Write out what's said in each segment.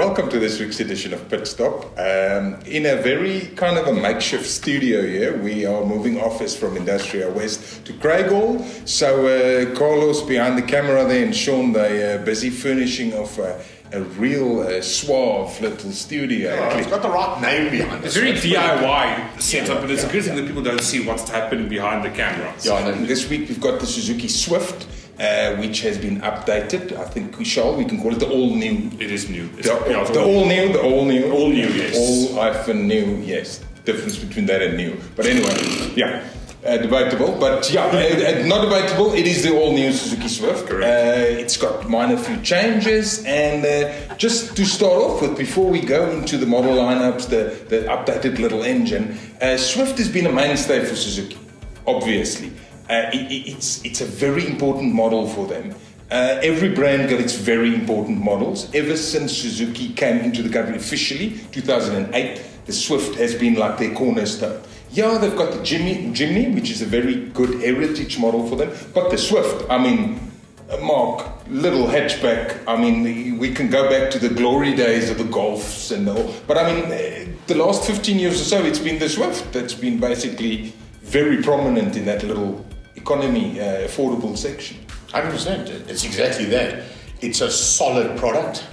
welcome to this week's edition of Pitstop. In a very kind of a makeshift studio here, we are moving office from Industrial West to Craighall. So Carlos behind the camera there and Sean, they are busy furnishing off a real suave little studio. Yeah, it's got the right name behind it. It's very DIY setup, but it's a good thing that people don't see what's happening behind the camera. Yeah, and this week we've got the Suzuki Swift, which has been updated. I think we can call it the all-new. It is new. The all-new. All new, yes. All-new, yes. Difference between that and new. But anyway, yeah. Debatable, but yeah, not debatable. It is the all-new Suzuki Swift. It's got minor few changes, and just to start off with, before we go into the model lineups, the updated little engine, Swift has been a mainstay for Suzuki. Obviously, it's a very important model for them. Every brand got its very important models ever since Suzuki came into the country officially, 2008. The Swift has been like their cornerstone. Yeah, they've got the Jimny, which is a very good heritage model for them. But the Swift, I mean, Mark, little hatchback. I mean, we can go back to the glory days of the Golfs and all. But I mean, the last 15 years or so, it's been the Swift that's been basically very prominent in that little economy, affordable section. 100%. It's exactly that. It's a solid product.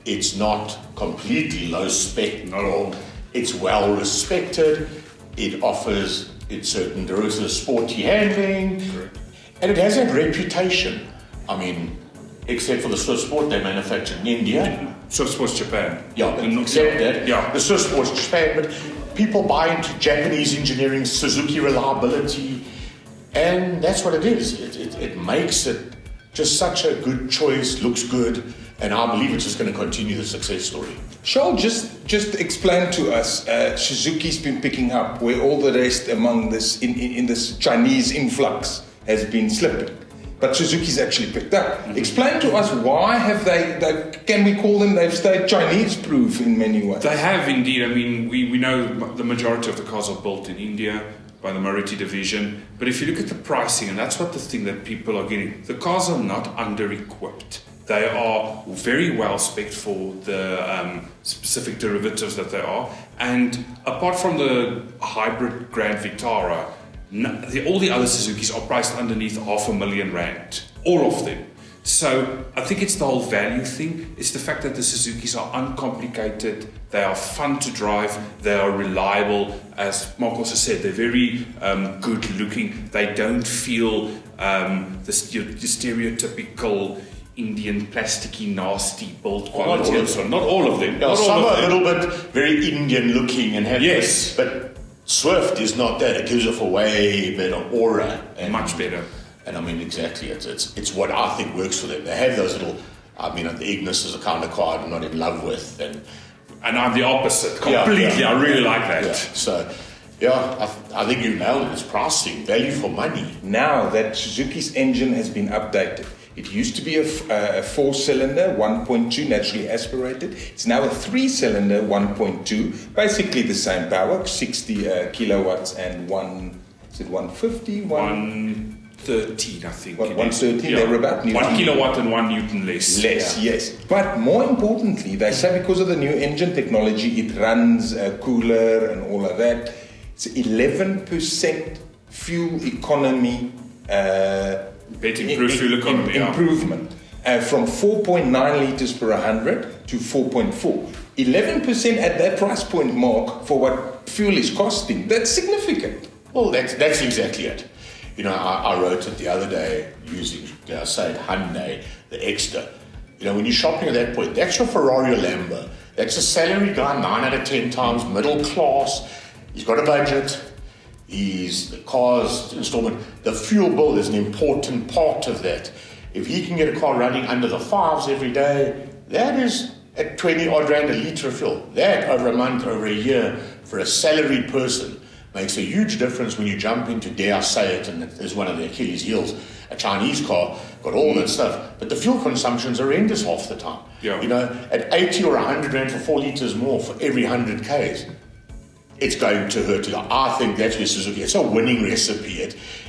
It's not completely low spec. Not at all. It's well respected. It offers its certain derivatives of sporty handling. Correct. And it has that reputation. I mean, except for the Swiss Sport they manufacture in India. Swiss Sports Japan. Yeah, except that. Yeah. The Swiss Sports Japan, but people buy into Japanese engineering, Suzuki reliability, and that's what it is. It makes it just such a good choice, looks good, and I believe it's just going to continue the success story. Charles, just explain to us, Suzuki's been picking up where all the rest among this, in this Chinese influx has been slipping. But Suzuki's actually picked up. Mm-hmm. Explain to us, why have they, can we call them, they've stayed Chinese-proof in many ways? They have indeed. I mean, we know the majority of the cars are built in India by the Maruti division. But if you look at the pricing, and that's what the thing that people are getting, the cars are not under-equipped. They are very well spec'd for the specific derivatives that they are. And apart from the hybrid Grand Vitara, all the other Suzukis are priced underneath R500,000, all of them. So I think it's the whole value thing. It's the fact that the Suzukis are uncomplicated, they are fun to drive, they are reliable. As Mark also said, they're very good looking. They don't feel the stereotypical Indian plasticky nasty build quality and so on. Not all of them. Yeah, some are a little bit very Indian looking and have yes, but Swift is not that. It gives off a way better aura. And, much better. And I mean, exactly, it's what I think works for them. They have those little, I mean, the Ignis is a kind of car I'm not in love with. And I'm the opposite, completely. I really like that. Yeah. So, yeah, I think you nailed it. It's pricing, value for money. Now that Suzuki's engine has been updated, it used to be a 4-cylinder, 1.2, naturally aspirated. It's now a 3-cylinder, 1.2, basically the same power, 60 kilowatts and 150? 113, I think. 113, they're about Newton. 1 kilowatt and 1 Newton less. Yes. But more importantly, they say because of the new engine technology, it runs cooler and all of that. It's 11% fuel economy fuel economy. Improvement from 4.9 liters per 100 to 4.4. 11% at that price point, Mark, for what fuel is costing. That's significant. Well, that's exactly it. You know, I wrote it the other day using, say, Hyundai, the Exter. You know, when you're shopping at that point, that's your Ferrari or Lambo. That's a salary guy 9 out of 10 times, middle class. He's got a budget. The car's installment, the fuel bill is an important part of that. If he can get a car running under the 5s every day, that is at 20 odd rand a litre of fuel. That over a month, over a year, for a salaried person, makes a huge difference when you jump into, dare I say it, and it is one of the Achilles heels, a Chinese car, got all that stuff, but the fuel consumption's horrendous half the time. Yeah. You know, at 80 or 100 rand for 4 litres more for every 100 Ks, it's going to hurt you. I think that's where Suzuki, it's a winning recipe.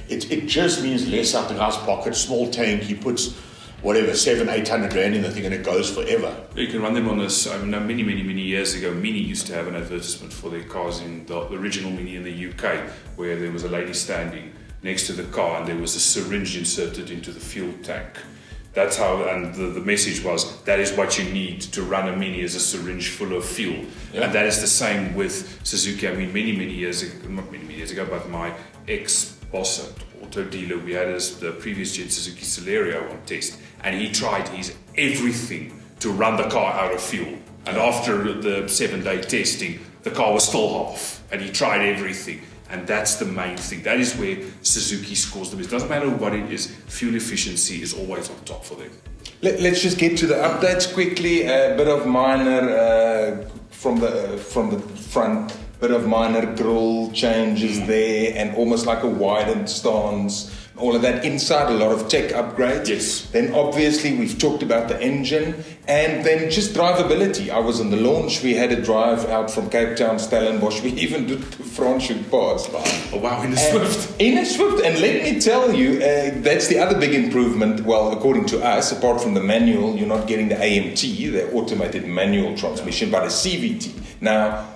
It just means less out the guy's pocket, small tank, he puts whatever, 700-800 rand in the thing, and it goes forever. You can run them on this. I mean, many years ago, Mini used to have an advertisement for their cars in the original Mini in the UK, where there was a lady standing next to the car and there was a syringe inserted into the fuel tank. That's how, and the message was, that is what you need to run a Mini, is a syringe full of fuel. Yeah. And that is the same with Suzuki. I mean, many years ago, not many years ago, but my ex-boss at auto dealer, we had the previous gen Suzuki Celerio on test, and he tried his everything to run the car out of fuel. And after the 7-day testing, the car was still half, and he tried everything. And that's the main thing. That is where Suzuki scores the best. It doesn't matter what it is, fuel efficiency is always on top for them. Let's just get to the updates quickly. A bit of minor from the front, bit of minor grille changes there, and almost like a widened stance. All of that inside, a lot of tech upgrades. Yes. Then obviously we've talked about the engine, and then just drivability. I was on the launch. We had a drive out from Cape Town, Stellenbosch. We even did the Franschhoek Pass. Oh wow, in a Swift. In a Swift, and let me tell you, that's the other big improvement. Well, according to us, apart from the manual, you're not getting the AMT, the automated manual transmission, but a CVT. Now,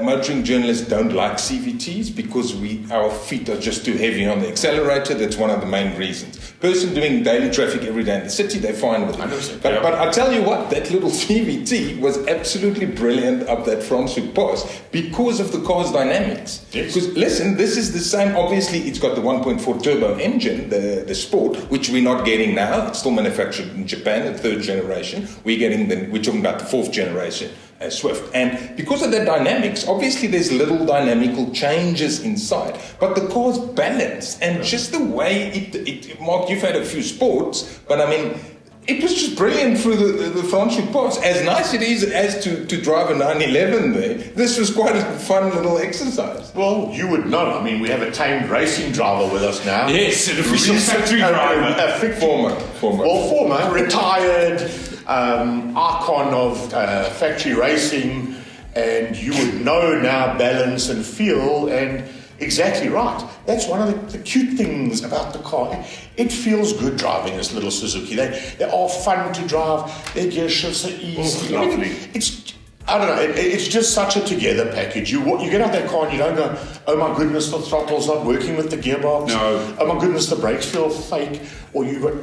motoring journalists don't like CVTs because our feet are just too heavy on the accelerator. That's one of the main reasons. Person doing daily traffic every day in the city, they're fine with it. But I tell you what, that little CVT was absolutely brilliant up that Franschhoek Pass because of the car's dynamics. Yes. Because listen, this is the same. Obviously, it's got the 1.4 turbo engine, the Sport, which we're not getting now. It's still manufactured in Japan, the 3rd generation. We're talking about the 4th generation. Swift. And because of the dynamics, obviously there's little dynamical changes inside, but the car's balanced, and just the way it Mark, you've had a few sports, but I mean, it was just brilliant through the Franschhoek Pass. As nice it is as to drive a 911 there, this was quite a fun little exercise. Well, you would know. I mean, we have a tamed racing driver with us now. Yes, an official factory driver. Former, retired, icon of factory racing, and you would know now balance and feel, and exactly right. That's one of the cute things about the car. It feels good driving this little Suzuki. They are fun to drive. Their gear shifts are easy. Oh, lovely. I don't know, it's just such a together package. You get out that car and you don't go, oh my goodness, the throttle's not working with the gearbox. No. Oh my goodness, the brakes feel fake. Or you got...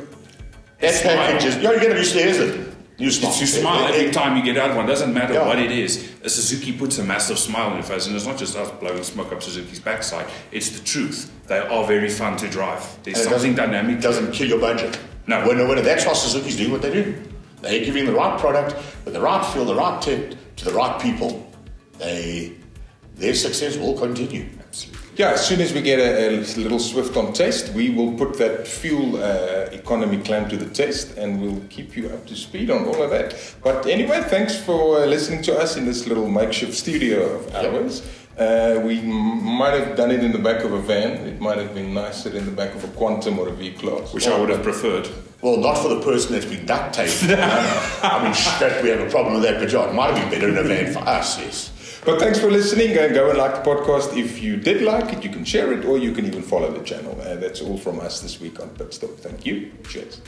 That package is... You're going to be scared. You smile. You smile every time you get out of one. Doesn't matter what it is. A Suzuki puts a massive smile on your face, and it's not just us blowing smoke up Suzuki's backside. It's the truth. They are very fun to drive. There's something dynamic. It doesn't kill your budget. No. When that's why Suzuki's doing what they do. They're giving the right product with the right feel, the right tip to the right people. Their success will continue. Absolutely. Yeah, as soon as we get a little Swift on test, we will put that fuel economy claim to the test, and we'll keep you up to speed on all of that. But anyway, thanks for listening to us in this little makeshift studio of ours. We might have done it in the back of a van. It might have been nicer in the back of a Quantum or a V-Class. Which I would have preferred. Well, not for the person that's been duct taped. I mean, we have a problem with that, but it might have been better in a van for us, yes. But thanks for listening. Go and like the podcast. If you did like it, you can share it, or you can even follow the channel. That's all from us this week on Pitstop. Thank you. Cheers.